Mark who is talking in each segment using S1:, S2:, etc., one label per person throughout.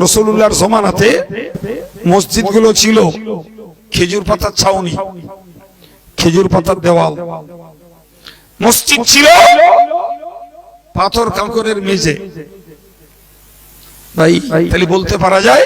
S1: রাসূলুল্লাহর জামানাতে মসজিদগুলো ছিল খেজুর পাতার ছাউনি, খেজুর পাতার দেওয়াল। মসজিদ ছিল পাথর কাঁকরের মেঝে। ভাই তাহলে বলতে পারা যায়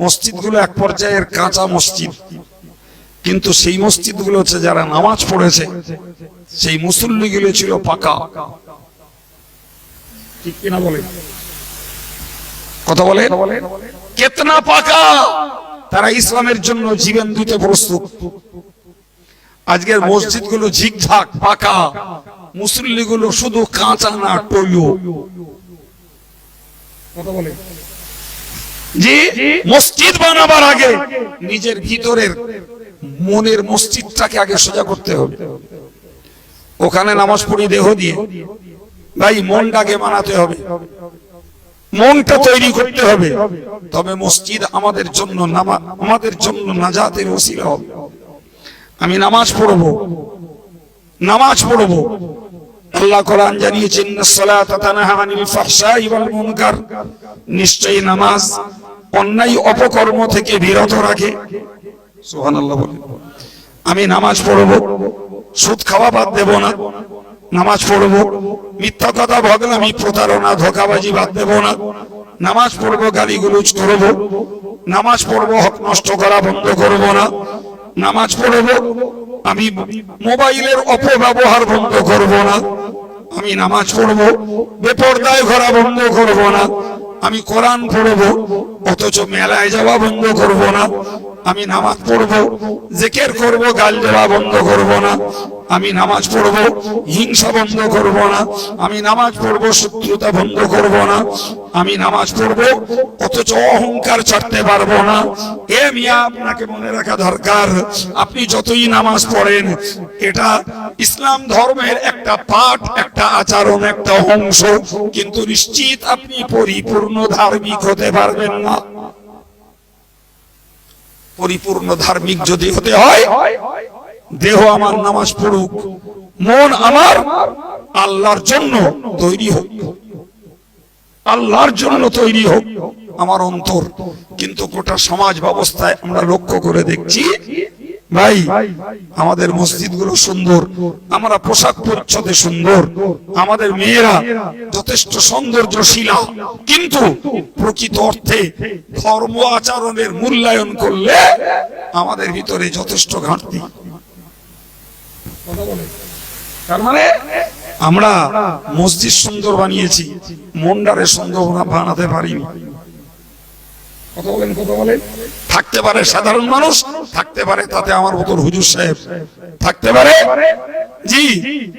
S1: মসজিদগুলো এক পর্যায়ের কাঁচা মসজিদ, কিন্তু সেই মসজিদগুলো হচ্ছে যারা নামাজ পড়েছে সেই মুসল্লিগুলো ছিল পাকা। ঠিক কিনা বলে? কথা বলে কেতনা পাকা, তারা ইসলামের জন্য জীবন দিতে প্রস্তুত। আজকের মসজিদগুলো ঝিকঝাক পাকা, মুসল্লিগুলো শুধু কাঁচা না টইও। কথা বলে জি, মসজিদ বানাবার আগে নিজের ভিতরের মনের মসজিদটাকে আগে সোজা করতে হবে। ওখানে নামাজ পড়ি দেহ দিয়ে, ভাই মনটাকে বানাতে হবে, মনটা তৈরি করতে হবে, তবে মসজিদ আমাদের জন্য নাজাতের ওসিলা হবে। আমি নামাজ পড়বো, নামাজ পড়বো। আল্লাহ কোরআন জানিয়েছেন ইন্নাস সালাতা তানহা আনিল ফাহশাই ওয়াল মুনকার, নিশ্চয়ই নামাজ অন্যায় অপকর্ম থেকে বিরত রাখে। সুবহানাল্লাহ বলেন। আমি নামাজ পড়বো, সুদ খাওয়া বাদ দেব না, নামাজ পড়বো, মিথ্যা কথা বদনামি প্রতারণা ধোঁকাবাজি বাদ দেব না, নামাজ পড়বো, গালিগালাজ করব, নামাজ পড়বো, হক নষ্ট করা বন্ধ করব না, নামাজ পড়বো, আমি মোবাইলের অপব্যবহার বন্ধ করব না, আমি নামাজ পড়বো, বেপরদায় ঘোরা বন্ধ করব না, আমি কোরআন পড়বো অথচ মেলায় যাওয়া বন্ধ করব না, আমি নামাজ পড়বো, জিকির করব, গাল দেওয়া বন্ধ করব না, আমি নামাজ পড়বো, হিংসা বন্ধ করব না, আমি নামাজ পড়বো, শত্রুতা বন্ধ করব না, আমি নামাজ পড়বো অথচ অহংকার ছাড়তে পারবো না। এ মিয়া, আপনাকে মনে রাখা দরকার, আপনি যতই নামাজ পড়েন এটা ইসলাম ধর্মের একটা পাঠ, একটা আচরণ, একটা অংশ, কিন্তু নিশ্চিত আপনি পরিপূর্ণ ধার্মিক হতে পারবেন না। পরিপূর্ণ ধার্মিক যদি হতে হয়, দেহ আমার নামাজ পড়ুক, মন আমার আল্লাহর জন্য তৈরি হোক, আল্লাহর জন্য তৈরি হোক আমার অন্তর। কিন্তু গোটা সমাজ ব্যবস্থায় আমরা লক্ষ্য করে দেখছি, ভাই আমাদের মসজিদগুলো সুন্দর, আমরা পোশাক পরিচ্ছদে সুন্দর, আমাদের মেয়েরা যথেষ্ট সৌন্দর্যশীলা, কিন্তু প্রকৃত অর্থে ধর্ম আচরণের মূল্যায়ন করলে আমাদের ভিতরে যথেষ্ট ঘাটতি। তার মানে আমরা মসজিদ সুন্দর বানিয়েছি, মনটারে সুন্দর বানাতে পারিনি। কথা বলেন, কথা বলেন। থাকতে পারে সাধারণ মানুষ, থাকতে পারে তাতে আমার মতো হুজুর সাহেব, থাকতে পারে জি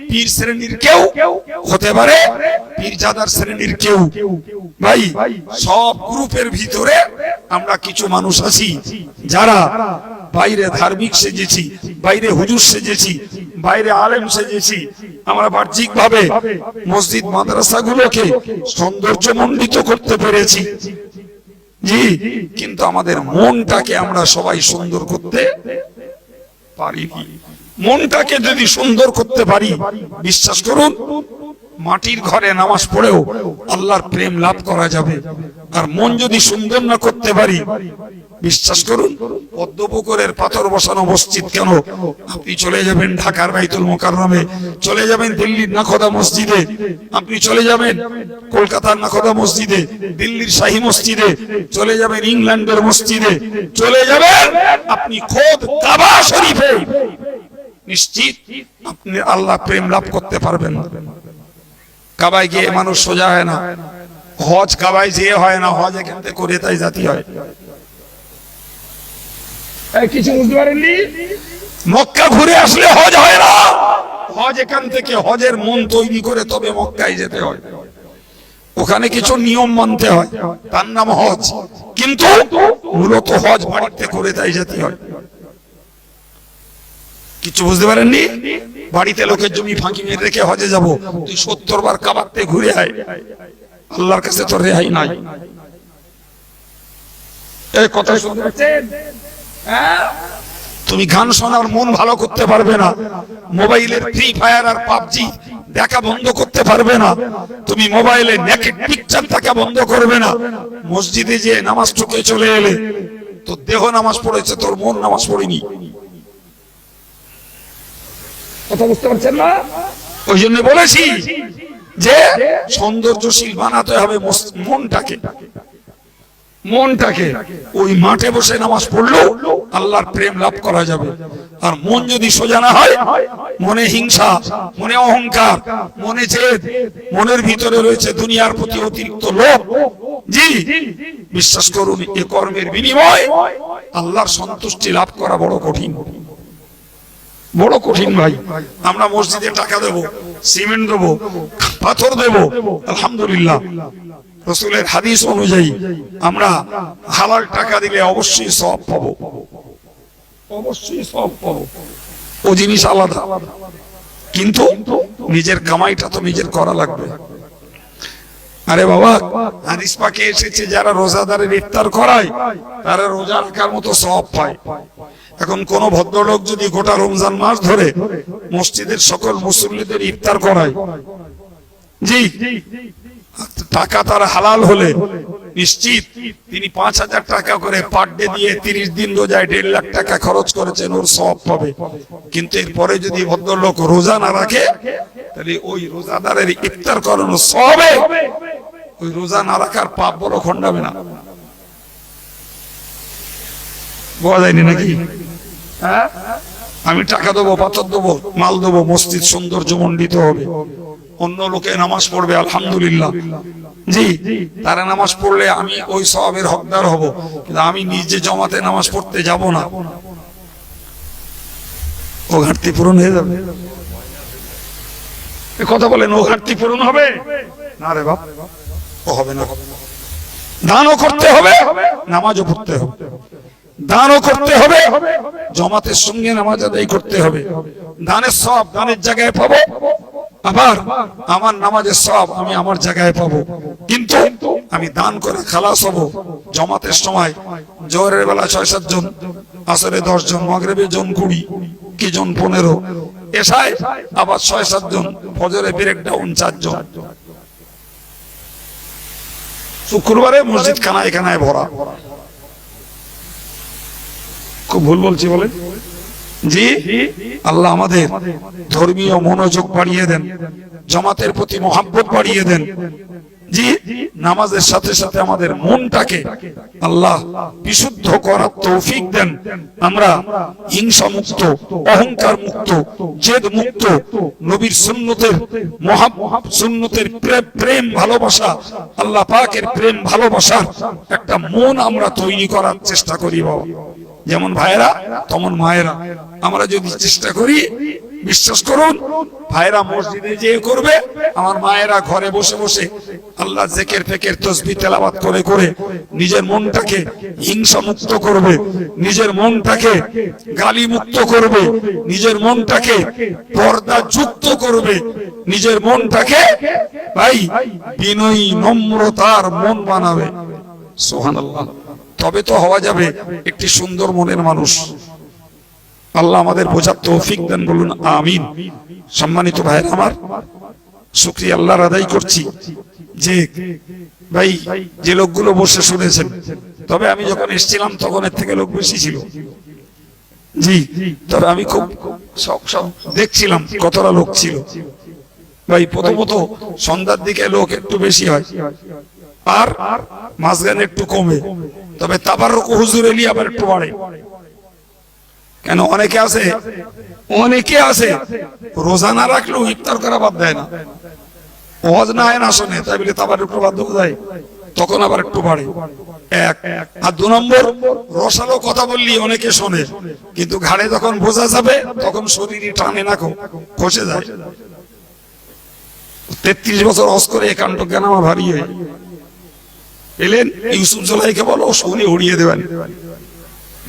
S1: পীর শ্রেণীর কেউ, হতে পারে পীরজাদার শ্রেণীর কেউ। ভাই সব গ্রুপের ভিতরে আমরা কিছু মানুষ আছি যারা বাইরে ধার্মিক সেজেছি, বাইরে হুজুর সেজেছি, বাইরে আলেম সেজেছি, আমরা বাহ্যিক ভাবে মসজিদ মাদ্রাসাগুলোকে সৌন্দর্যমণ্ডিত করতে পেরেছি জি, কিন্তু আমাদের মনটাকে আমরা সবাই সুন্দর করতে পারিনি। মনটাকে যদি সুন্দর করতে পারি, বিশ্বাস করুন মাটির ঘরে নামাজ পড়েও আল্লাহর প্রেম লাভ করা যাবে। আর মন যদি সুন্দর না করতে পারি, বিশ্বাস করুন পদ্মপুকুরের পাথর বসানো মসজিদ কেন, আপনি চলে যাবেন ঢাকার বাইতুল মোকাররমে, চলে যাবেন দিল্লির নাখোদা মসজিদে, আপনি চলে যাবেন কলকাতার নাখোদা মসজিদে, দিল্লির শাহী মসজিদে, চলে যাবেন ইংল্যান্ডের মসজিদে, চলে যাবেন আপনি খোদ কাবা শরীফে, নিশ্চিত আপনি আল্লাহ প্রেম লাভ করতে পারবেন। কাবায় গিয়ে মানুষ সোজা হয় না, হজ কাবায় যেয়ে হয় না, হজ এখান থেকে করে তাই জাতি হয়। কিছু বুঝতে পারেননি? মক্কা ঘুরে আসলে হজ হয় না, হজ এখান থেকে, হজের মন তৈরি করে তবে মক্কায় যেতে হয়। ওখানে কিছু নিয়ম মানতে হয়, তার নাম হজ, কিন্তু মূলত হজ বাড়িতে করে তাই জাতি হয়। কিছু বুঝতে পারেননি? বাড়িতে লোকের জমি ফাঁকি মেরে রেখে হজে যাব, তুই 70 বার কাবাতে ঘুরে আয়, আল্লাহর কাছে তো রেহাই নাই। এই কথা শুনতে পাচ্ছেন? তুমি গান শোনার মন ভালো করতে পারবে না, মোবাইলের ফ্রি ফায়ার আর পাবজি দেখা বন্ধ করতে পারবে না, তুমি মোবাইলে নেকেড পিকচার দেখা বন্ধ করবে না, মসজিদে যে নামাজ ঠুকে চলে এলে তোর দেহ নামাজ পড়েছে, তোর মন নামাজ পড়েনি। কথা বুঝতে পারছেন না? ওই জন্য বলেছি যে সৌন্দর্যশীল বানাতে হবে মনটাকে। মনটাকে ওই মাঠে বসে নামাজ পড়লেও আল্লাহর প্রেম লাভ করা যাবে। আর মন যদি সোজা না হয়, মনে হিংসা, মনে অহংকার, মনে জেদ, মনের ভিতরে রয়েছে দুনিয়ার প্রতি অতিরিক্ত লোভ, জি বিশ্বাস করুন এ কর্মের বিনিময় আল্লাহর সন্তুষ্টি লাভ করা বড় কঠিন, বড় কঠিন ভাই। আমরা মসজিদে টাকা দেব, সিমেন্ট দেব, পাথর দেব, আলহামদুলিল্লাহ রাসূলের হাদিস অনুযায়ী আমরা হালাল টাকা দিলে অবশ্যই সওয়াব পাবো, অবশ্যই সওয়াব পাবো, ও জিনিস আলাদা। কিন্তু নিজের কামাইটা তো নিজের করা লাগবে। আরে বাবা, হাদিস পাকে এসেছে যারা রোজাদারের ইফতার করায় তারা রোজা রাখার মতো সওয়াব পায়। এখন কোন ভদ্রলোক যদি গোটা রমজান মাস ধরে মসজিদের সকল মুসল্লিদের ইফতার করায়, জি টাকা তার হালাল হলে নিশ্চিত তিনি 5,000 টাকা করে পার ডে দিয়ে 30 দিন রোজায় 1.5 লাখ টাকা খরচ করেছেন, ওর সওয়াব পাবে। কিন্তু এরপরে যদি ভদ্রলোক রোজা না রাখে তাহলে ওই রোজাদারের ইফতার করানো সওয়াবে ওই রোজা না রাখার পাপ বড় খণ্ডাবে না। বোঝা যায়নি নাকি? হ্যাঁ, আমি টাকা দেবো, পাথর দেবো, মাল দেবো, মসজিদ সৌন্দর্যমণ্ডিত হবে, অন্য লোকে নামাজ পড়বে, আলহামদুলিল্লাহ, জি তারা নামাজ পড়লে আমি ওই সওয়াবের হকদার হব, কিন্তু আমি নিজে জমাতে নামাজ পড়তে যাব না, ও ঘাটতি পূরণ হয়ে যাবে। কথা বলেন, ও ঘাটতি পূরণ হবে না রে বাপ, ও হবে না। দানও করতে হবে, নামাজও পড়তে হবে, দানও করতে হবে, জমাতের সঙ্গে নামাজ আদায় করতে হবে। দানের সওয়াব দানের জায়গায় পাবো, আবার আমার নামাজের সওয়াব আমি আমার জায়গায় পাবো। কিন্তু আমি দান করে খালাস হব, জমাতের সময় জোহরের বেলা 6-7 জন, আসরে 10 জন, মাগরিবে জন 20 কি জন 15, এশায় আবার 6-7 জন, ফজরে ব্রেকডাউন 4 জন, শুক্রবারে মসজিদ খানায় খানায় ভরা। খুব ভুল বলছি বলেন? জি আল্লাহ আমাদের ধর্মীয় মনোযোগ বাড়িয়ে দেন, জামাতের প্রতি মহব্বত বাড়িয়ে দেন, জি নামাজের সাথে সাথে আমাদের মনটাকে আল্লাহ বিশুদ্ধ করার তৌফিক দেন। আমরা হিংসা মুক্ত, অহংকার মুক্ত, জেদ মুক্ত, নবীর সুন্নতের সুন্নতের প্রেম ভালোবাসা, আল্লাহ পাকের প্রেম ভালোবাসার একটা মন আমরা তৈরি করার চেষ্টা করি বাবা। যেমন ভাইরা তেমন মায়েরা, আমরা যদি চেষ্টা করি, বিশ্বাস করুন ভাইরা মসজিদে যেয়ে করবে, আমার মায়েরা ঘরে বসে বসে আল্লাহ জিকির ফিকির তাসবিহ তেলাওয়াত করে করে নিজের মনটাকে হিংসা মুক্ত করবে, নিজের মনটাকে গালি মুক্ত করবে, নিজের মনটাকে পর্দা যুক্ত করবে, নিজের মনটাকে ভাই বিনয়ী নম্রতার মন বানাবে। সুবহানাল্লাহ। তবে তো হওয়া যাবে একটি সুন্দর মনের মানুষ। আল্লাহ আমাদের বোঝার তৌফিক দেন, বলুন আমিন। সম্মানিত ভাইরা আমার, শুকরিয়া আল্লাহর আদায় করছি যে ভাই যে লোকগুলো বসে শুনেছেন, তবে আমি যখন এসেছিলাম তখন এর থেকে লোক বেশি ছিল, জি তবে আমি খুব সব দেখছিলাম কতটা লোক ছিল ভাই। প্রথমত সন্ধ্যার দিকে লোক একটু বেশি হয়, আর মাঝখানে একটু কমে, তবে তাবাররুক হুজুর এলি আবার একটু বাড়ে। কেন? অনেকে আছে রোজা না রাখলেও ইফতার করা বাদ দেয় না, ওয়াজ না হয় না শোনে, তাই বলে তাবাররুক বাদ দেয়, তখন আবার একটু বাড়ে। এক আর 2 নম্বর, রসালো কথা বললি অনেকে শোনে, কিন্তু ঘাড়ে যখন বোঝা যাবে তখন শরীরই টানে না, খসে যায়। 33 বছর হজ করে একান্ত জ্ঞান আমার ভারী হয়ে এলেন, ইউসুফ জলাইকে বলো শুনে উড়িয়ে দেবেন,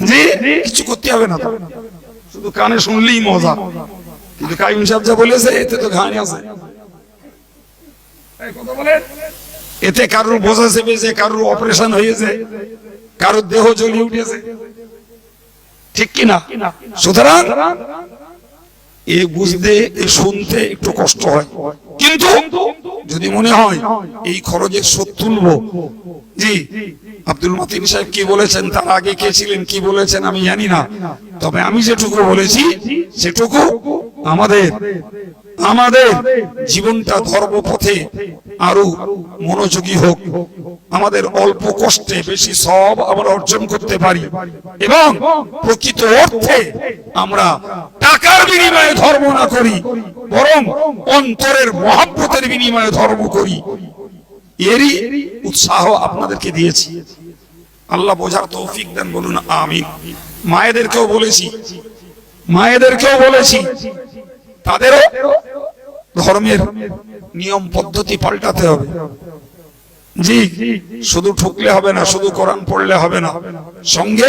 S1: জি কিছু করতে হবে না, শুধু কানে শুনলেই মজা। কিন্তু কাইম সাহেব যা বলেছে এতে তো ঘানি আছে, এতে কারোর বোঝা চেপেছে, কারোর অপারেশন হয়েছে, কারোর দেহ জ্বলিয়ে উঠেছে, ঠিক কিনা? সুতরাং এ বুঝতে এ শুনতে একটু কষ্ট হয়, কিন্তু যদি মনে হয় এই খরচের শোধ তুলবো, জি আব্দুল মতিন সাহেব কি বলেছেন, তার আগে কে ছিলেন কি বলেছেন আমি জানি না, তবে আমি যেটুকু বলেছি সেটুকু আমাদের জীবনটা ধর্মপথে আরো মনোযোগী হোক, আমাদের অল্প কষ্টে বেশি সব আমরা অর্জন করতে পারি, এবং প্রকৃত অর্থে আমরা টাকার বিনিময়ে ধর্ম না করি, বরং অন্তরের মহব্বতের বিনিময়ে ধর্ম করি। এরই উৎসাহ আপনাদেরকে দিয়েছি। আল্লাহ বোঝার তৌফিক দেন, বলুন আমিন। মায়েদেরকেও বলেছি তাদেরও ধর্মের নিয়ম পদ্ধতি পাল্টাতে হবে। জি শুধু ঠুকলে হবে না, শুধু কোরআন পড়লে হবে না, সঙ্গে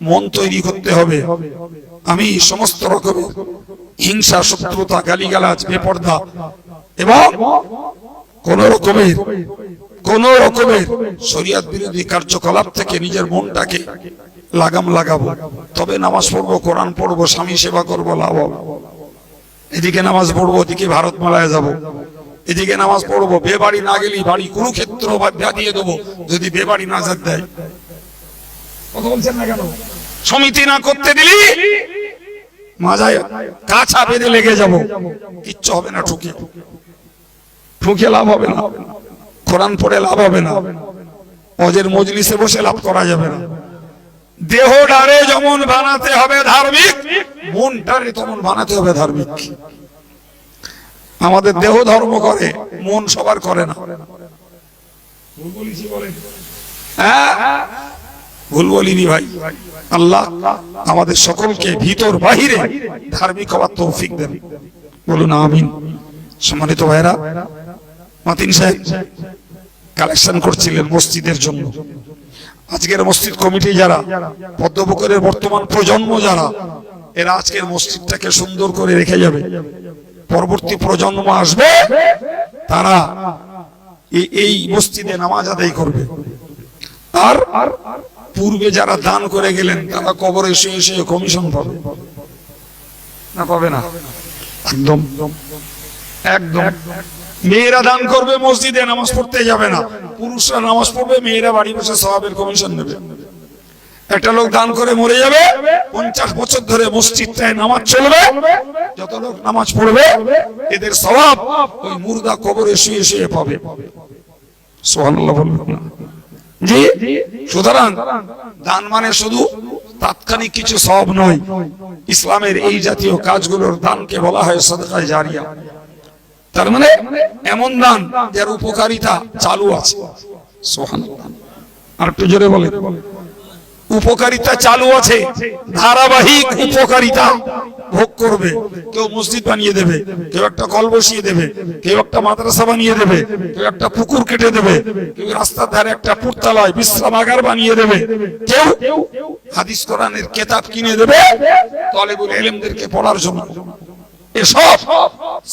S1: মন তৈরি করতে হবে। আমি সমস্ত রকমের হিংসা, শত্রুতা, গালিগালাজ, বেপর্দা এবং কোন রকমের শরিয়ত বিরোধী কার্যকলাপ থেকে নিজের মনটাকে লাগাম লাগাবো, তবে নামাজ পড়বো, কোরআন পড়বো, স্বামী সেবা করবো, লাভ হবে। এদিকে নামাজ পড়বো, ওদিকে ভারতমালায় যাব, এদিকে নামাজ পড়বো, বেবাড়ি না গেলি বাড়ি কুরুক্ষেত্র দিয়ে দেবো যদি বেবাড়ি না যাত দেয়। কথা বলছেন না কেন? সমিতি না করতে দিলি মাজায় কাছা বেঁধে লেগে যাব, কিচ্ছু হবে না, ঠুকে লাভ হবে না, কোরআন পড়ে লাভ হবে না, ওদের মজলিসে বসে লাভ করা যাবে না। দেহটারে যেমন বানাতে হবে ধার্মিক, মনটারে তেমন বানাতে হবে ধার্মিক। আমাদের দেহ ধর্ম করে, মন সবার করে না। ভুল বলিনি ভাই। আল্লাহ আমাদের সকলকে ভিতর বাহিরে ধার্মিক হওয়ার তৌফিক দেন, বলুন আমিন। সম্মানিত ভাইরা, মতিন সাহেব কালেকশন করছিলেন মসজিদের জন্য। আজকের মসজিদ কমিটি যারা, পদ্মপুকুরের বর্তমান প্রজন্ম যারা, এরা আজকের মসজিদটাকে সুন্দর করে রেখে যাবে। পরবর্তী প্রজন্ম আসবে, তারা এই মসজিদে নামাজ আদায় করবে। আর পূর্বে যারা দান করে গেলেন তারা কবরে শুয়ে শুয়ে কমিশন পাবে না? পাবে না? একদম একদম। মেয়েরা দান করবে, মসজিদে নামাজ পড়তে যাবে না, পুরুষরা নামাজ পড়বে, মেয়েরা বাড়ি বসে সওয়াবের কমিশন নেবে। একটা লোক দান করে মরে যাবে, 50 বছর ধরে মসজিদটায় নামাজ চলবে, যত লোক নামাজ পড়বে এদের সওয়াব ওই মুর্দা কবরে শুয়ে শুয়ে পাবে। সুবহানাল্লাহ বলবেন না? জি। সুতরাং দান মানে শুধু তাৎক্ষণিক কিছু সওয়াব নয়। ইসলামের এই জাতীয় কাজগুলোর দানকে বলা হয় সাদকায়ে জারিয়া। তার মানে এমন দান যার উপকারিতা চালু আছে। সুবহানাল্লাহ। আর একটু জোরে বলেন। উপকারিতা চালু আছে, ধারাবাহিক উপকারিতা ভোগ করবে। কেউ মসজিদ বানিয়ে দেবে, কেউ একটা কল বসিয়ে দেবে, কেউ একটা মাদ্রাসা বানিয়ে দেবে, কেউ একটা পুকুর কেটে দেবে, কেউ রাস্তার ধারে একটা পুরতলায় বিশ্রামাগার বানিয়ে দেবে, কেউ হাদিস কোরআনের কিতাব কিনে দেবে তালেবুল ইলমদেরকে পড়ার জন্য। এসব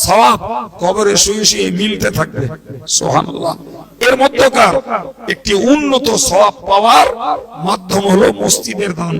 S1: সওয়াব কবরে শুয়ে শুয়ে মিলতে থাকবে। সুবহানাল্লাহ। এর মধ্যকার একটি উন্নত সওয়াব পাওয়ার মাধ্যম হলো মসজিদের দান।